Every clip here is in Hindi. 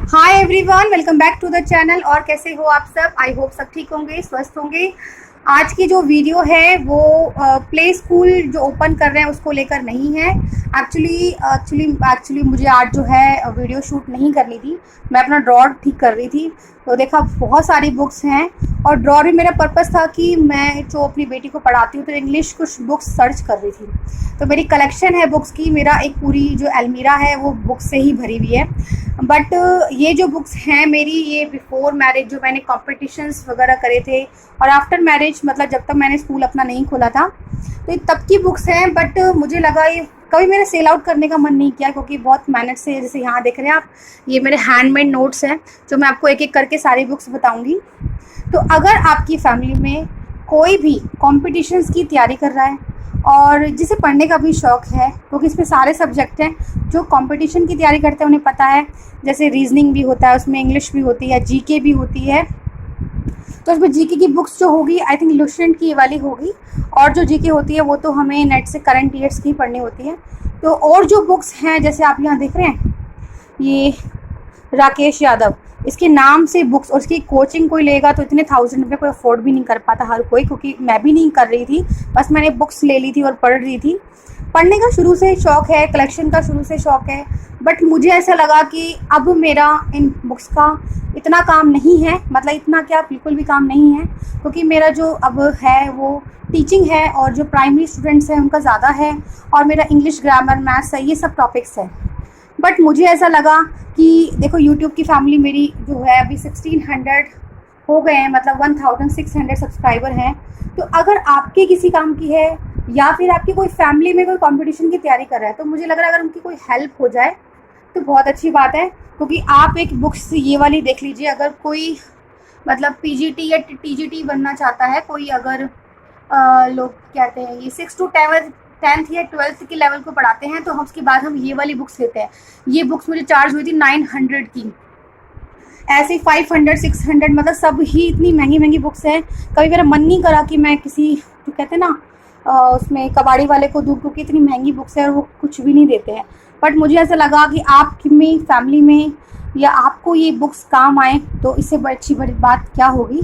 Hi everyone, welcome back to the channel. और कैसे हो आप सब? आई होप सब ठीक होंगे, स्वस्थ होंगे। आज की जो वीडियो है वो प्ले स्कूल जो ओपन कर रहे हैं उसको लेकर नहीं है। एक्चुअली मुझे आज जो है वीडियो शूट नहीं करनी थी। मैं अपना ड्रॉर ठीक कर रही थी तो देखा बहुत सारी बुक्स हैं और ड्रॉर में मेरा पर्पस था कि मैं जो अपनी बेटी को पढ़ाती हूँ तो इंग्लिश कुछ बुक्स सर्च कर रही थी। तो मेरी कलेक्शन है बुक्स की, मेरा एक पूरी जो अलमीरा है वो बुक्स से ही भरी हुई है। बट ये जो बुक्स हैं मेरी, ये बिफोर मैरिज जो मैंने कॉम्पिटिशन्स वगैरह करे थे और आफ्टर मैरिज, मतलब जब तक मैंने स्कूल अपना नहीं खोला था, तो ये तब की बुक्स हैं। बट मुझे लगा ये कभी मेरा सेल आउट करने का मन नहीं किया, क्योंकि बहुत मेहनत से, जैसे यहाँ देख रहे हैं आप, ये मेरे हैंडमेड नोट्स हैं जो मैं आपको एक एक करके सारी बुक्स बताऊँगी। तो अगर आपकी फैमिली में कोई भी कॉम्पिटिशन्स की तैयारी कर रहा है और जिसे पढ़ने का भी शौक़ है, क्योंकि इसमें सारे सब्जेक्ट हैं जो कंपटीशन की तैयारी करते हैं उन्हें पता है। जैसे रीजनिंग भी होता है, उसमें इंग्लिश भी होती है, जीके भी होती है। तो उसमें जीके की बुक्स जो होगी आई थिंक लुसेंट की वाली होगी, और जो जीके होती है वो तो हमें नेट से करंट ईयर्स की पढ़नी होती है। तो और जो बुक्स हैं जैसे आप यहाँ देख रहे हैं, ये राकेश यादव, इसके नाम से बुक्स, और इसकी कोचिंग कोई लेगा तो इतने 1000 रुपये कोई अफोर्ड भी नहीं कर पाता हर कोई, क्योंकि मैं भी नहीं कर रही थी, बस मैंने बुक्स ले ली थी और पढ़ रही थी। पढ़ने का शुरू से शौक़ है, कलेक्शन का शुरू से शौक़ है। बट मुझे ऐसा लगा कि अब मेरा इन बुक्स का इतना काम नहीं है, मतलब इतना क्या, बिल्कुल भी काम नहीं है, क्योंकि मेरा जो अब है वो टीचिंग है और जो प्राइमरी स्टूडेंट्स हैं उनका ज़्यादा है, और मेरा इंग्लिश, ग्रामर, मैथ्स है, ये सब टॉपिक्स है। बट मुझे ऐसा लगा कि देखो यूट्यूब की फैमिली मेरी जो है अभी 1600 हो गए हैं, मतलब 1600 सब्सक्राइबर हैं। तो अगर आपके किसी काम की है या फिर आपकी कोई फैमिली में कोई कंपटीशन की तैयारी कर रहा है, तो मुझे लग रहा है अगर उनकी कोई हेल्प हो जाए तो बहुत अच्छी बात है। क्योंकि आप एक बुक्स ये वाली देख लीजिए, अगर कोई मतलब पीजीटी या टीजीटी बनना चाहता है कोई, अगर लोग कहते हैं ये 6 to 10th या 12th के लेवल को पढ़ाते हैं, तो हम उसके बाद हम ये वाली बुक्स लेते हैं। ये बुक्स मुझे चार्ज हुई थी 900 की, ऐसे 500 600, मतलब सब ही इतनी महंगी महंगी बुक्स हैं। कभी मेरा मन नहीं करा कि मैं किसी, जो कहते हैं ना, उसमें कबाड़ी वाले को दूँ, क्योंकि इतनी महंगी बुक्स है और वो कुछ भी नहीं देते हैं। बट मुझे ऐसा लगा कि आपकी में फैमिली में या आपको ये बुक्स काम आए तो इससे अच्छी बड़ी बात क्या होगी।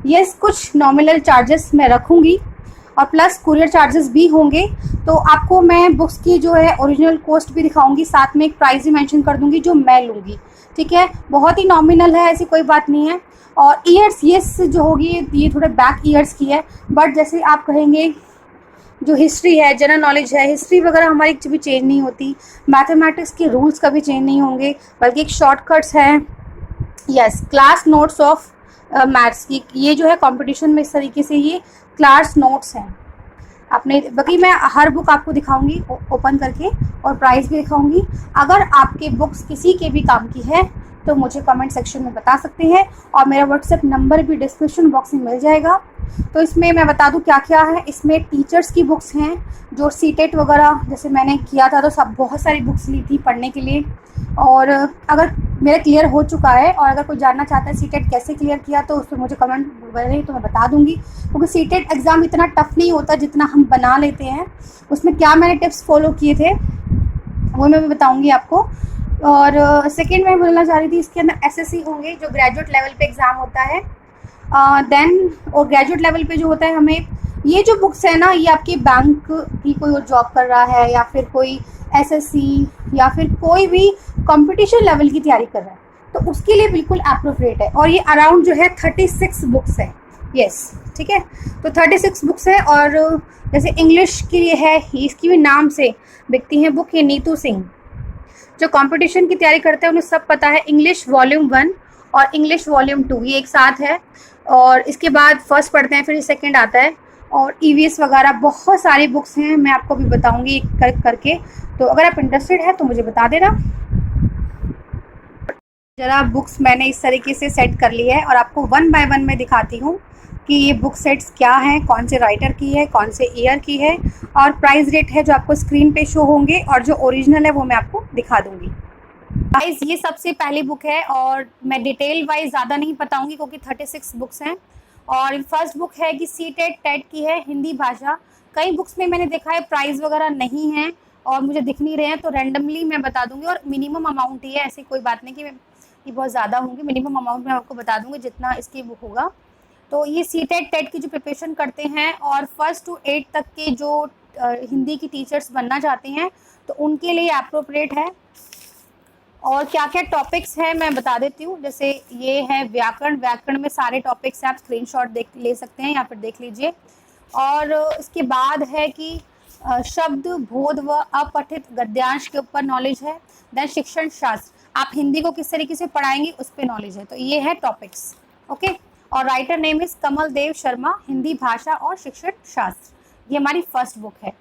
यस, कुछ नॉमिनल चार्जेस मैं रखूँगी और प्लस कुरियर चार्जेस भी होंगे। तो आपको मैं बुक्स की जो है ओरिजिनल कॉस्ट भी दिखाऊंगी, साथ में एक प्राइस भी मेंशन कर दूंगी जो मैं लूँगी, ठीक है। बहुत ही नॉमिनल है, ऐसी कोई बात नहीं है। और ईयर्स येस जो होगी ये थोड़े बैक ईयर्स की है, बट जैसे आप कहेंगे जो हिस्ट्री है, जनरल नॉलेज है, हिस्ट्री वगैरह हमारी भी चेंज नहीं होती, मैथमेटिक्स के रूल्स कभी चेंज नहीं होंगे, बल्कि एक शॉर्टकट्स हैं। Yes, class notes of maths की ये जो है कंपटीशन में, इस तरीके से ये क्लास नोट्स हैं अपने। बाकी मैं हर बुक आपको दिखाऊंगी ओपन करके और प्राइस भी दिखाऊंगी। अगर आपके बुक्स किसी के भी काम की है तो मुझे कमेंट सेक्शन में बता सकते हैं, और मेरा व्हाट्सएप नंबर भी डिस्क्रिप्शन बॉक्स में मिल जाएगा। तो इसमें मैं बता दूं क्या क्या है। इसमें टीचर्स की बुक्स हैं, जो सीटेट वगैरह जैसे मैंने किया था तो सब बहुत सारी बुक्स ली थी पढ़ने के लिए, और अगर मेरा क्लियर हो चुका है और अगर कोई जानना चाहता है सीटेट कैसे क्लियर किया तो उस पर मुझे कमेंट करें तो मैं बता दूंगी। क्योंकि सीटेट एग्ज़ाम इतना टफ नहीं होता जितना हम बना लेते हैं। उसमें क्या मैंने टिप्स फॉलो किए थे वो मैं भी बताऊंगी आपको। और सेकेंड मैं बोलना चाह रही थी, इसके अंदर एसएससी होंगे जो ग्रेजुएट लेवल पे एग्ज़ाम होता है। देन और ग्रेजुएट लेवल पे जो होता है, हमें ये जो बुक्स है ना, ये आपकी बैंक की कोई जॉब कर रहा है या फिर कोई एसएससी या फिर कोई भी कंपटीशन लेवल की तैयारी कर रहा है तो उसके लिए बिल्कुल अप्रोप्रिएट है। और ये अराउंड जो है 36 बुक्स है। यस, ठीक है, तो 36 बुक्स है। और जैसे इंग्लिश के लिए है, इसकी भी नाम से बिकती है बुक, ये नीतू सिंह, जो कंपटीशन की तैयारी करते हैं उन्हें सब पता है। इंग्लिश वॉल्यूम 1 और इंग्लिश वॉल्यूम 2 ये एक साथ है, और इसके बाद फर्स्ट पढ़ते हैं, फिर सेकंड आता है। और ईवीएस वगैरह बहुत सारी बुक्स हैं, मैं आपको भी बताऊंगी एक करके। तो अगर आप इंटरेस्टेड है तो मुझे बता देना। ज़रा बुक्स मैंने इस तरीके से सेट कर ली है और आपको 1 बाय 1 में दिखाती हूँ कि ये बुक सेट्स क्या हैं, कौन से राइटर की है, कौन से ईयर की है, और प्राइस रेट है जो आपको स्क्रीन पे शो होंगे, और जो ओरिजिनल है वो मैं आपको दिखा दूँगी। गाइस, ये सबसे पहली बुक है और मैं डिटेल वाइज ज़्यादा नहीं बताऊँगी क्योंकि 36 बुक्स हैं। और फर्स्ट बुक है कि सीटेट टेट की है, हिंदी भाषा। कई बुक्स में मैंने देखा है प्राइस वगैरह नहीं है और मुझे दिख नहीं रहे हैं, तो रैंडमली मैं बता दूंगी, और मिनिमम अमाउंट ही है, ऐसी कोई बात नहीं कि ये बहुत ज़्यादा होंगे, मिनिमम अमाउंट मैं आपको बता दूँगी जितना इसकी वो होगा। तो ये सीटेट टेट की जो प्रिपरेशन करते हैं और 1st to 8 तक के जो हिंदी की टीचर्स बनना चाहते हैं तो उनके लिए एप्रोप्रिएट है। और क्या-क्या टॉपिक्स हैं मैं बता देती हूँ। जैसे ये है व्याकरण, व्याकरण में सारे टॉपिक्स आप स्क्रीनशॉट देख ले सकते हैं या फिर देख लीजिए। और इसके बाद है कि शब्द, बोध व अपठित गद्यांश के ऊपर नॉलेज है। देन शिक्षण शास्त्र, आप हिंदी को किस तरीके से पढ़ाएंगे उस पर नॉलेज है। तो ये है टॉपिक्स, ओके। और राइटर नेम इज कमल देव शर्मा, हिंदी भाषा और शिक्षण शास्त्र। ये हमारी फर्स्ट बुक है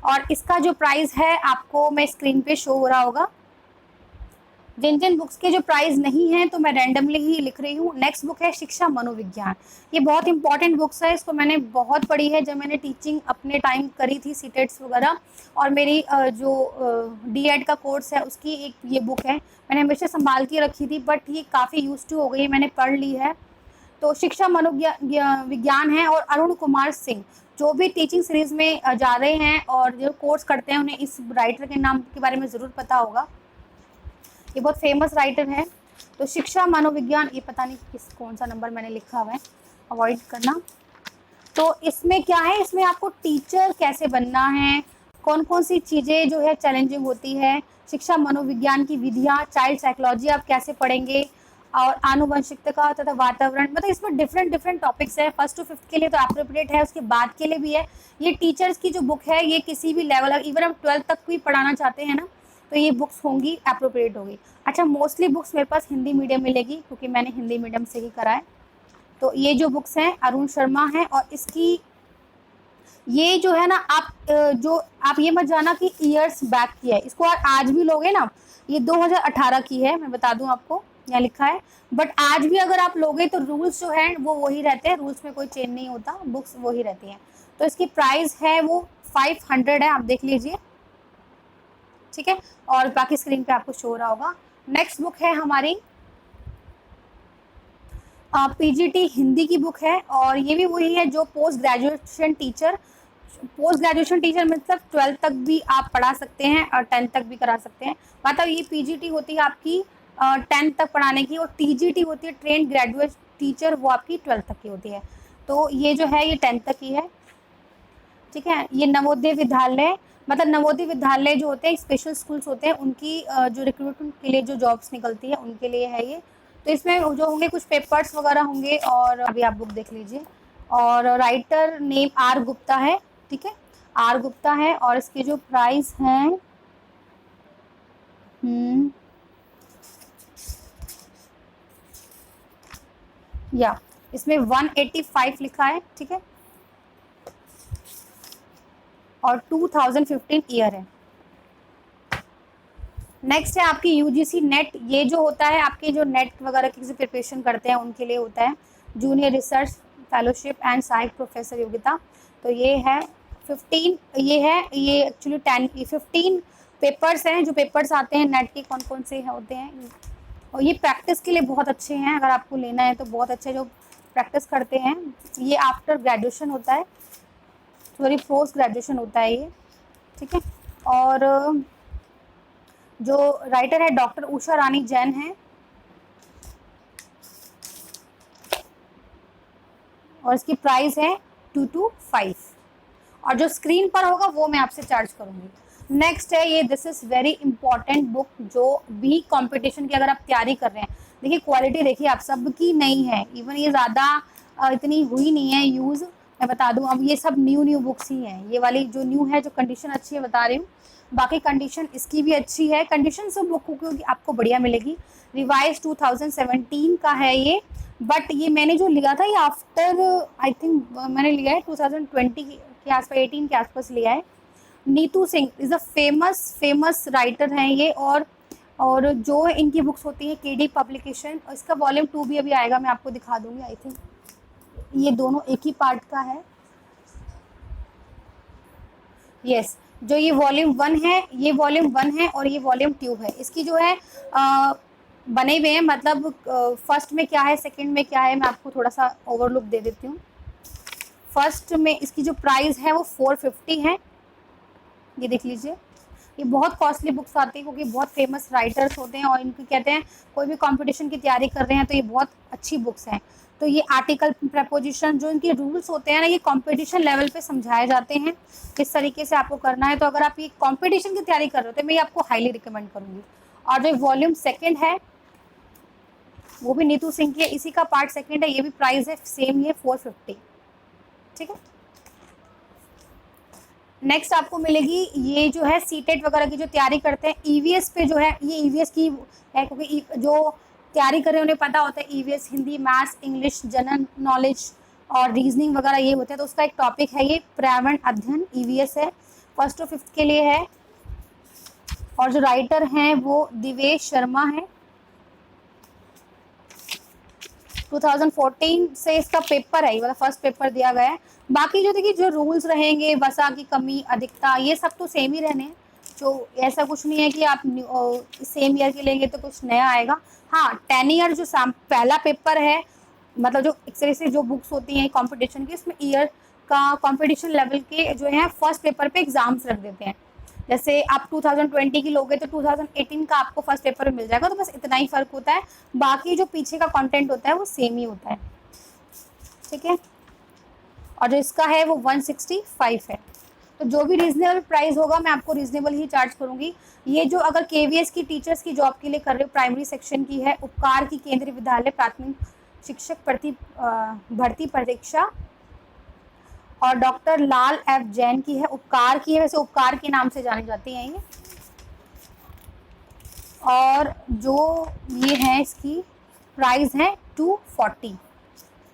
और इसका जो प्राइस है आपको मैं स्क्रीन पे शो हो रहा होगा। जिन जिन बुक्स के जो प्राइस नहीं है तो मैं रैंडमली ही लिख रही हूँ। नेक्स्ट बुक है शिक्षा मनोविज्ञान। ये बहुत इंपॉर्टेंट बुक्स है, इसको मैंने बहुत पढ़ी है जब मैंने टीचिंग अपने टाइम करी थी, सीटेट्स वगैरह, और मेरी जो डीएड का कोर्स है उसकी एक ये बुक है। मैंने हमेशा संभाल के रखी थी बट ये काफ़ी यूज टू हो गई, मैंने पढ़ ली है। तो शिक्षा मनोविज्ञान है। और अरुण कुमार सिंह जो भी टीचिंग सीरीज में जा रहे हैं और जो कोर्स करते हैं उन्हें इस राइटर के नाम के बारे में ज़रूर पता होगा। ये बहुत फेमस राइटर है। तो शिक्षा मनोविज्ञान, ये पता नहीं कौन सा नंबर मैंने लिखा हुआ है, अवॉइड करना। तो इसमें क्या है, इसमें आपको टीचर कैसे बनना है, कौन कौन सी चीज़ें जो है चैलेंजिंग होती है, शिक्षा मनोविज्ञान की विधियाँ, चाइल्ड साइकोलॉजी आप कैसे पढ़ेंगे, और आनुवंशिकता तथा वातावरण, मतलब इसमें डिफरेंट टॉपिक्स है। 1st to 5th के लिए तो एप्रोप्रिएट है, उसके बाद के लिए भी है। ये टीचर्स की जो बुक है ये किसी भी लेवल, इवन हम 12th तक भी पढ़ाना चाहते हैं ना तो ये बुक्स होंगी, एप्रोप्रिएट होगी। अच्छा, मोस्टली बुक्स मेरे पास हिंदी मीडियम मिलेगी क्योंकि मैंने हिंदी मीडियम से ही करा है। तो ये जो बुक्स हैं अरुण शर्मा है और इसकी ये जो है ना, आप ये मत जाना कि ईयर्स बैक की है, इसको आज भी लोगे ना, ये 2018 की है, मैं बता दूं आपको, यहाँ लिखा है। बट आज भी अगर आप लोगे तो रूल्स जो हैं वो वही रहते हैं, रूल्स में कोई चेंज नहीं होता, बुक्स वही रहती हैं। तो इसकी प्राइस है वो 500 है, आप देख लीजिए, ठीक है। और बाकी स्क्रीन पे आपको शो हो रहा होगा। नेक्स्ट बुक है हमारी पीजीटी हिंदी की बुक है और ये भी वही है जो पोस्ट ग्रेजुएशन टीचर मतलब 12th तक भी आप पढ़ा सकते हैं और 10th तक भी करा सकते हैं। मतलब ये पीजीटी होती है आपकी 10th तक पढ़ाने की, और टीजीटी होती है ट्रेन ग्रेजुएट टीचर, वो आपकी 12th तक की होती है। तो ये जो है ये 10th तक की है, ठीक है। ये नवोदय विद्यालय, मतलब नवोदय विद्यालय जो होते हैं स्पेशल स्कूल्स होते हैं उनकी जो रिक्रूटमेंट के लिए जो जॉब्स निकलती है उनके लिए है ये। तो इसमें जो होंगे कुछ पेपर्स वगैरह होंगे और अभी आप बुक देख लीजिए। और राइटर नेम आर गुप्ता है, ठीक है, आर गुप्ता है। और इसके जो प्राइस हैं या इसमें 185 लिखा है, ठीक है, और 2015 ईयर है। नेक्स्ट है आपकी यूजीसी नेट। ये जो होता है आपके जो नेट वगैरह की प्रिपरेशन करते हैं उनके लिए होता है, जूनियर रिसर्च फेलोशिप एंड सहायक प्रोफेसर योग्यता। तो ये है 15, ये एक्चुअली 15 पेपर्स हैं। जो पेपर्स आते हैं नेट के कौन कौन से होते हैं, और ये प्रैक्टिस के लिए बहुत अच्छे हैं, अगर आपको लेना है तो बहुत अच्छे जो प्रैक्टिस करते हैं। ये आफ्टर ग्रेजुएशन होता है, सॉरी पोस्ट ग्रेजुएशन होता है ये, ठीक है। और जो राइटर है डॉक्टर उषा रानी जैन है, और इसकी प्राइस है 225, और जो स्क्रीन पर होगा वो मैं आपसे चार्ज करूंगी। नेक्स्ट है ये this is very important book, जो भी कंपटीशन की अगर आप तैयारी कर रहे हैं, देखिए क्वालिटी देखिए आप सबकी नहीं है, इवन ये ज़्यादा इतनी हुई नहीं है यूज़, मैं बता दूं। अब ये सब न्यू बुक्स ही हैं, ये वाली जो न्यू है, जो कंडीशन अच्छी है बता रही हूँ, बाकी कंडीशन इसकी भी अच्छी है। कंडीशन सब बुक की आपको बढ़िया मिलेगी। रिवाइज 2017 का है ये, बट ये मैंने जो लिया था ये आफ्टर आई थिंक मैंने लिया है 2020 के आसपास, 18 के आसपास लिया है। Neetu Singh is a famous writer हैं ये, और जो इनकी बुक्स होती है केडी पब्लिकेशन, इसका वॉल्यूम 2 भी अभी आएगा, मैं आपको दिखा दूंगी। आई थिंक ये दोनों एक ही पार्ट का है, यस। जो ये वॉल्यूम 1 है, ये वॉल्यूम 1 है और ये वॉल्यूम 2 है। इसकी जो है बने हुए हैं, मतलब फर्स्ट में क्या है, सेकंड में क्या है, मैं आपको थोड़ा सा ओवरलुक दे देती हूँ। फर्स्ट में इसकी जो प्राइस है वो 450 है, ये देख लीजिए। ये बहुत कॉस्टली बुक्स आती है क्योंकि बहुत फेमस राइटर्स होते हैं और इनकी कहते हैं कोई भी कंपटीशन की तैयारी कर रहे हैं तो ये बहुत अच्छी बुक्स हैं। तो ये आर्टिकल प्रपोजिशन जो इनके रूल्स होते हैं ना, ये कंपटीशन लेवल पे समझाए जाते हैं किस तरीके से आपको करना है। तो अगर आप ये कंपटीशन की तैयारी कर रहे हो तो मैं ये आपको हाईली रिकमेंड करूँगी। और जो वॉल्यूम सेकेंड है वो भी नीतू सिंह की है, इसी का पार्ट सेकेंड है, ये भी प्राइस है सेम, ये 450। ठीक है। नेक्स्ट आपको मिलेगी ये जो है सीटेट वगैरह की जो तैयारी करते हैं ईवीएस पे, जो है ये ईवीएस की है क्योंकि जो तैयारी कर रहे हैं उन्हें पता होता है EVS Hindi, maths, English, general knowledge और रीजनिंग वगैरह ये होते हैं। तो उसका एक टॉपिक है ये पर्यावरण अध्ययन, ईवीएस है, 1st to 5th के लिए है। और जो राइटर हैं वो दिवेश शर्मा है। 2014 से इसका पेपर है, मतलब फर्स्ट पेपर दिया गया है। बाकी जो देखिए जो रूल्स रहेंगे, वसा की कमी, अधिकता, ये सब तो सेम ही रहने हैं। जो ऐसा कुछ नहीं है कि आप सेम ईयर के लेंगे तो कुछ नया आएगा। हाँ, 10 ईयर जो पहला पेपर है, मतलब जो एक तरह से जो बुक्स होती हैं कंपटीशन की, उसमें ईयर का कंपटीशन लेवल के जो है फर्स्ट पेपर पे एग्जाम्स रख देते हैं। जैसे आप 2020 की लोगे तो 2018 का आपको फर्स्ट पेपर में मिल जाएगा। तो बस इतना ही फर्क होता है, बाकी जो पीछे का कंटेंट होता है वो सेम ही होता है। ठीक है। और जो इसका है वो 165 है। तो जो भी रीजनेबल प्राइस होगा मैं आपको रीजनेबल ही चार्ज करूंगी। ये जो अगर केवीएस की टीचर्स की जॉब के लिए कर रहे हो, प्राइमरी सेक्शन की है, उपकार की केंद्रीय विद्यालय प्राथमिक शिक्षक भर्ती परीक्षा, और डॉक्टर लाल एफ जैन की है, उपकार की है, वैसे उपकार के नाम से जानी जाती है ये। और जो ये है इसकी प्राइस है 240।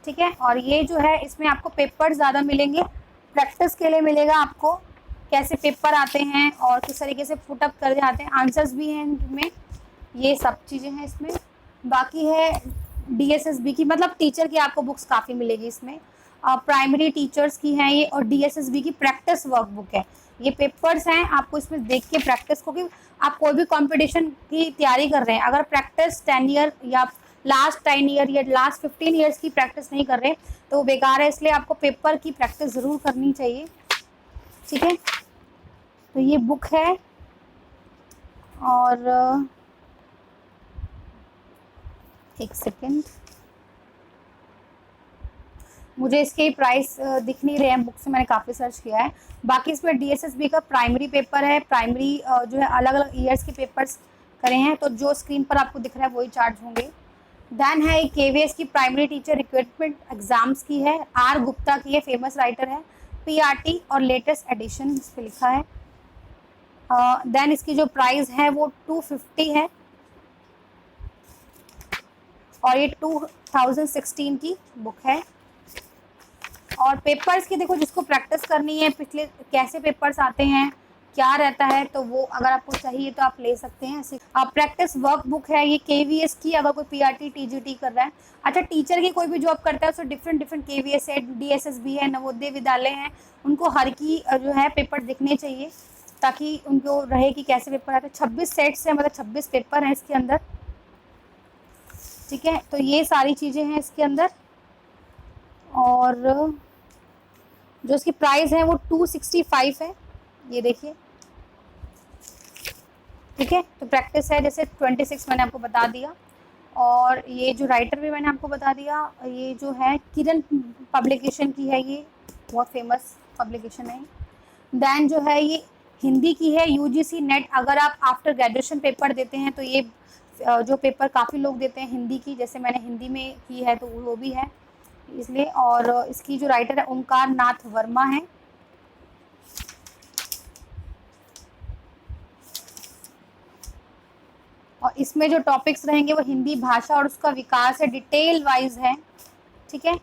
ठीक है। और ये जो है इसमें आपको पेपर ज़्यादा मिलेंगे, प्रैक्टिस के लिए मिलेगा आपको कैसे पेपर आते हैं और किस तरीके से पुटअप कर जाते हैं, आंसर्स भी हैं इनमें, ये सब चीज़ें हैं इसमें। बाकी है डीएसएसबी की, मतलब टीचर की आपको बुक्स काफ़ी मिलेगी इसमें। प्राइमरी टीचर्स की है ये, और डीएसएसबी की प्रैक्टिस वर्कबुक है। ये पेपर्स हैं, आपको इसमें देख के प्रैक्टिस, क्योंकि आप कोई भी कंपटीशन की तैयारी कर रहे हैं, अगर प्रैक्टिस 10 ईयर या लास्ट 10 ईयर या लास्ट 15 ईयर्स की प्रैक्टिस नहीं कर रहे तो वो बेकार है। इसलिए आपको पेपर की प्रैक्टिस ज़रूर करनी चाहिए। ठीक है। तो ये बुक है। और एक सेकेंड, मुझे इसके प्राइस दिख नहीं रहे हैं बुक से, मैंने काफ़ी सर्च किया है। बाकी इसमें डीएसएसबी का प्राइमरी पेपर है, प्राइमरी जो है अलग अलग ईयर्स के पेपर्स करे हैं, तो जो स्क्रीन पर आपको दिख रहा है वही चार्ज होंगे। देन है एक केवीएस की प्राइमरी टीचर रिक्रूटमेंट एग्जाम्स की है, आर गुप्ता की है, फेमस राइटर है, पीआरटी और लेटेस्ट एडिशन इस पर लिखा है। देन इसकी जो प्राइस है वो 250 है, और ये 2016 की बुक है। और पेपर्स की देखो, जिसको प्रैक्टिस करनी है पिछले कैसे पेपर्स आते हैं क्या रहता है, तो वो अगर आपको चाहिए तो आप ले सकते हैं। ऐसे प्रैक्टिस वर्क बुक है ये केवीएस की, अगर कोई पीआरटी टीजीटी कर रहा है। अच्छा, टीचर की कोई भी जॉब करता है, उसको डिफरेंट केवीएस है, डीएसएसबी है, नवोदय विद्यालय है, उनको हर की जो है पेपर दिखने चाहिए ताकि उनको रहे कि कैसे पेपर आते हैं। 26 सेट्स है, मतलब 26 पेपर हैं इसके अंदर। ठीक है। तो ये सारी चीज़ें हैं इसके अंदर। और जो इसकी प्राइस है वो 265 है, ये देखिए। ठीक है। तो प्रैक्टिस है जैसे 26 मैंने आपको बता दिया। और ये जो राइटर भी मैंने आपको बता दिया, ये जो है किरण पब्लिकेशन की है, ये बहुत फेमस पब्लिकेशन है। देन जो है ये हिंदी की है, यूजीसी नेट, अगर आप आफ्टर ग्रेजुएशन पेपर देते हैं तो ये जो पेपर काफ़ी लोग देते हैं हिंदी की, जैसे मैंने हिंदी में की है तो वो भी है इसलिए। और इसकी जो राइटर है ओंकार नाथ वर्मा है। और इसमें जो टॉपिक्स रहेंगे वो हिंदी भाषा और उसका विकास है, डिटेल वाइज है। ठीक है।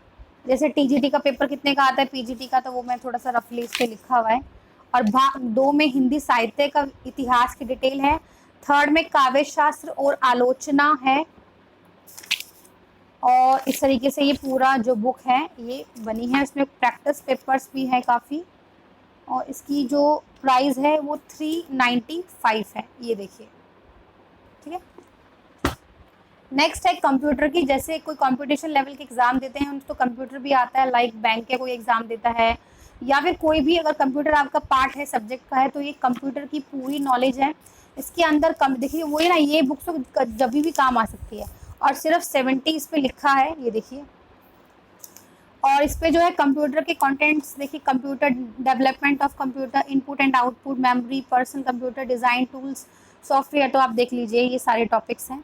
जैसे टीजीटी का पेपर कितने का आता है, पीजीटी का, तो वो मैं थोड़ा सा रफली इस पे लिखा हुआ है। और भाग 2 में हिंदी साहित्य का इतिहास की डिटेल है। 3rd में काव्य शास्त्र और आलोचना है। और इस तरीके से ये पूरा जो बुक है ये बनी है, इसमें प्रैक्टिस पेपर्स भी है काफ़ी। और इसकी जो प्राइस है वो 395 है, ये देखिए। ठीक है। नेक्स्ट है कंप्यूटर की, जैसे कोई कंपटीशन लेवल के एग्ज़ाम देते हैं उनको तो कंप्यूटर भी आता है, लाइक बैंक के कोई एग्ज़ाम देता है या फिर कोई भी अगर कंप्यूटर आपका पार्ट है, सब्जेक्ट का है, तो ये कंप्यूटर की पूरी नॉलेज है इसके अंदर। कम देखिए वही ना, ये बुक्स तो जब भी काम आ सकती है। और सिर्फ 70 इस पे लिखा है, ये देखिए। और इस पे जो है कंप्यूटर के कंटेंट्स देखिए, computer development of computer input and output, memory, personal computer design tools, software, तो आप देख लीजिए ये सारे टॉपिक्स हैं।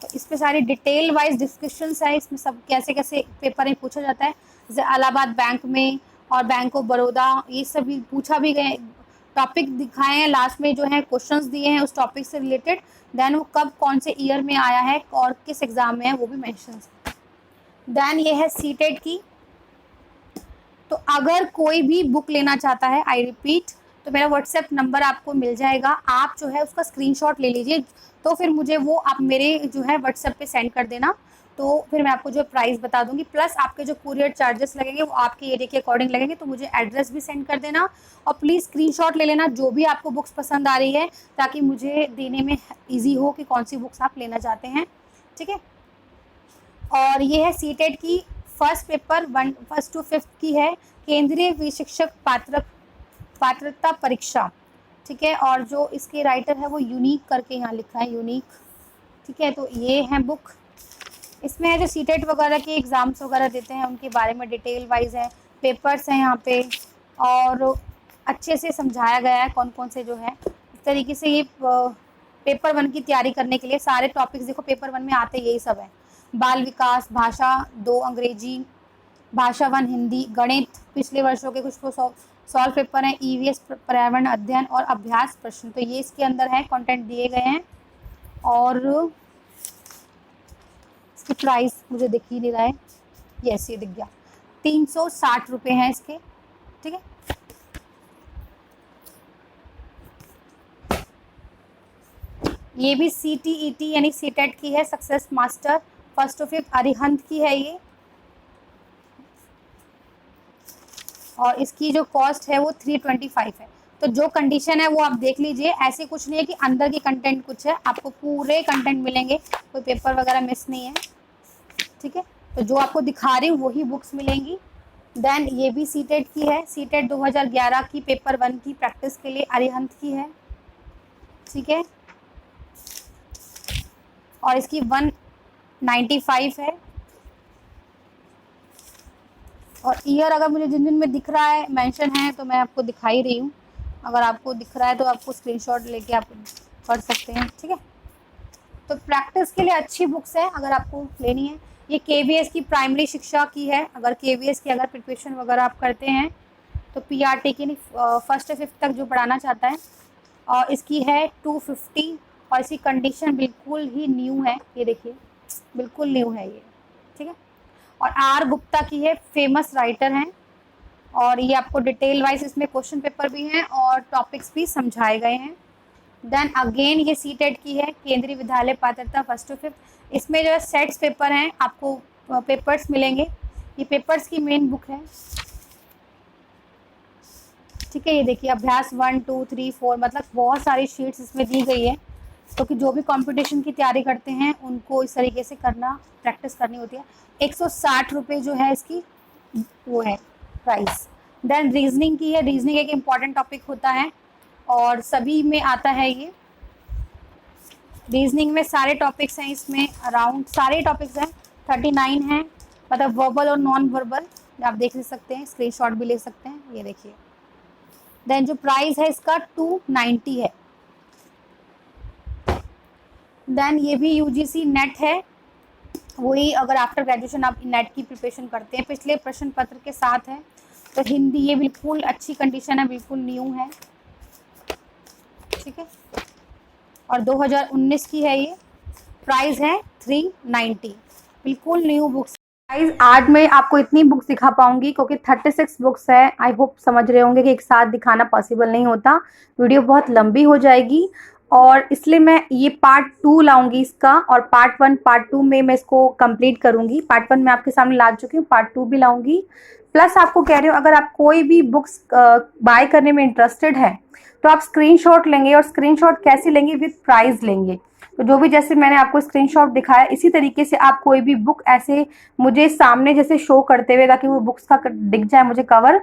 तो इस पे सारी डिटेल वाइज डिस्कशंस है, इसमें सब कैसे कैसे पेपर में पूछा जाता है, जैसे इलाहाबाद बैंक में और बैंक ऑफ बड़ौदा, ये सब भी पूछा भी गए, टॉपिक दिखाए हैं लास्ट में, जो है क्वेश्चंस दिए हैं उस टॉपिक से रिलेटेड। देन वो कब कौन से ईयर में आया है और किस एग्जाम में है वो भी मेंशन है। देन ये है सीटेट की। तो अगर कोई भी बुक लेना चाहता है, आई रिपीट, तो मेरा व्हाट्सएप नंबर आपको मिल जाएगा, आप जो है उसका स्क्रीनशॉट ले लीजिए। तो फिर मुझे वो आप मेरे जो है व्हाट्सएप पे सेंड कर देना, तो फिर मैं आपको जो प्राइस बता दूंगी, प्लस आपके जो कुरियर चार्जेस लगेंगे वो आपके एरिया के अकॉर्डिंग लगेंगे। तो मुझे एड्रेस भी सेंड कर देना और प्लीज़ स्क्रीनशॉट ले लेना जो भी आपको बुक्स पसंद आ रही है, ताकि मुझे देने में ईजी हो कि कौन सी बुक्स आप लेना चाहते हैं। ठीक है। और ये है सीटेट की फर्स्ट पेपर 1 to 5 की है, केंद्रीय विशिक्षक पात्रता परीक्षा। ठीक है। और जो इसके राइटर है वो यूनिक करके यहाँ लिखा है, यूनिक। ठीक है। तो ये है बुक, इसमें है जो सीटेट वगैरह के एग्ज़ाम्स वगैरह देते हैं उनके बारे में डिटेल वाइज है, पेपर्स हैं यहाँ पे, और अच्छे से समझाया गया है कौन कौन से जो है। इस तरीके से ये पेपर 1 की तैयारी करने के लिए सारे टॉपिक्स देखो पेपर 1 में आते यही सब है। बाल विकास, भाषा 2 अंग्रेजी, भाषा 1 हिंदी, गणित, पिछले वर्षों के कुछ तो सॉल्व पेपर हैं, ईवीएस पर्यावरण अध्ययन और अभ्यास प्रश्न, तो ये इसके अंदर है, कंटेंट दिए गए हैं। और इसकी प्राइस मुझे दिख ही नहीं रहा है, यस ये दिख गया, 360 रुपये हैं इसके। ठीक है। ये भी CTET यानी सीटेट की है, सक्सेस मास्टर 1 to 5 अरिहंत की है ये। और इसकी जो कॉस्ट है वो 325 है। तो जो कंडीशन है वो आप देख लीजिए, ऐसे कुछ नहीं है कि अंदर की कंटेंट कुछ है, आपको पूरे कंटेंट मिलेंगे, कोई पेपर वगैरह मिस नहीं है। ठीक है। तो जो आपको दिखा रही हूँ वही बुक्स मिलेंगी। देन ये भी सीटेट की है, सीटेट 2011 की पेपर 1 की प्रैक्टिस के लिए अरिहंत की है। ठीक है। और इसकी 195 है। और ईयर अगर मुझे जिन जिन में दिख रहा है मेंशन है तो मैं आपको दिखा ही रही हूँ, अगर आपको दिख रहा है तो आपको स्क्रीनशॉट लेके आप पढ़ सकते हैं। ठीक है। तो प्रैक्टिस के लिए अच्छी बुक्स है अगर आपको लेनी है। ये KVS की प्राइमरी शिक्षा की है, अगर KVS की अगर प्रिपरेशन वगैरह आप करते हैं तो PRT की 1 से 5 तक जो पढ़ाना चाहता है। और इसकी है 250 और इसकी कंडीशन बिल्कुल ही न्यू है, ये देखिए बिल्कुल न्यू है ये। ठीक है। और R गुप्ता की है, फेमस राइटर हैं, और ये आपको डिटेल वाइज इसमें क्वेश्चन पेपर भी हैं और टॉपिक्स भी समझाए गए हैं। देन अगेन ये सीटेट की है, केंद्रीय विद्यालय पात्रता 1 to 5, इसमें जो है सेट्स पेपर हैं, आपको पेपर्स मिलेंगे, ये पेपर्स की मेन बुक है। ठीक है। ये देखिए अभ्यास 1 2 3 4, मतलब बहुत सारी शीट्स इसमें दी गई है, क्योंकि जो भी कंपटीशन की तैयारी करते हैं उनको इस तरीके से करना, प्रैक्टिस करनी होती है। 160 रुपये जो है इसकी वो है प्राइस। देन रीजनिंग की है, रीजनिंग एक इम्पॉर्टेंट टॉपिक होता है और सभी में आता है ये। रीजनिंग में सारे टॉपिक्स हैं, इसमें अराउंड सारे टॉपिक्स हैं, 39 हैं, मतलब वर्बल और नॉन वर्बल, आप देख सकते हैं, स्क्रीनशॉट भी ले सकते हैं, ये देखिए। देन जो प्राइस है इसका 290 है। देन ये भी UGC नेट है, वही अगर आफ्टर ग्रेजुएशन आप नेट की प्रिपरेशन करते हैं, पिछले प्रश्न पत्र के साथ है। तो हिंदी ये बिल्कुल अच्छी कंडीशन है, बिल्कुल न्यू है। ठीक है। और 2019 की है ये, प्राइस है 390, बिल्कुल न्यू बुक्स। गाइस आज मैं आपको इतनी बुक्स दिखा पाऊंगी क्योंकि 36 बुक्स है। आई होप समझ रहे होंगे कि एक साथ दिखाना पॉसिबल नहीं होता, वीडियो बहुत लंबी हो जाएगी, और इसलिए मैं ये पार्ट 2 लाऊंगी इसका, और पार्ट 1 पार्ट 2 में मैं इसको कंप्लीट करूंगी। पार्ट 1 मैं आपके सामने ला चुकी हूँ, पार्ट 2 भी लाऊंगी। प्लस आपको कह रही हूँ, अगर आप कोई भी बुक्स बाय करने में इंटरेस्टेड है तो आप स्क्रीनशॉट लेंगे, और स्क्रीनशॉट कैसे लेंगे, विद प्राइस लेंगे। तो जो भी जैसे मैंने आपको स्क्रीनशॉट दिखाया, इसी तरीके से आप कोई भी बुक ऐसे मुझे सामने जैसे शो करते हुए, ताकि वो बुक्स का दिख जाए मुझे कवर,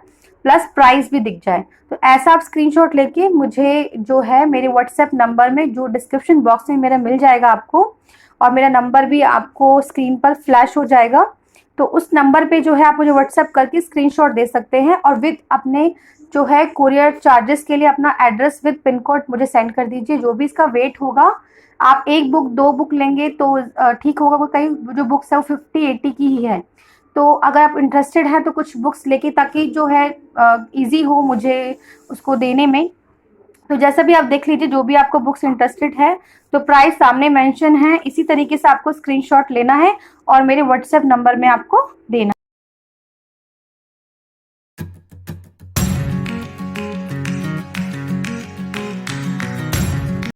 प्लस प्राइस भी दिख जाए। तो ऐसा आप स्क्रीनशॉट लेके मुझे जो है मेरे व्हाट्सएप नंबर में, जो डिस्क्रिप्शन बॉक्स में मेरा मिल जाएगा आपको, और मेरा नंबर भी आपको स्क्रीन पर फ्लैश हो जाएगा, तो उस नंबर पे जो है आप मुझे व्हाट्सएप करके स्क्रीनशॉट दे सकते हैं, और विद अपने जो है कुरियर चार्जेस के लिए अपना एड्रेस विद पिन कोड मुझे सेंड कर दीजिए। जो भी इसका वेट होगा, आप 1 बुक 2 बुक लेंगे तो ठीक होगा, कई जो बुक्स है वो 50-80 की ही है। तो अगर आप इंटरेस्टेड हैं तो कुछ बुक्स लेके, ताकि जो है ईजी हो मुझे उसको देने में। तो जैसा भी आप देख लीजिए, जो भी आपको बुक्स इंटरेस्टेड है, तो प्राइस सामने मेंशन है, इसी तरीके से आपको स्क्रीनशॉट लेना है और मेरे व्हाट्सएप नंबर में आपको देना है।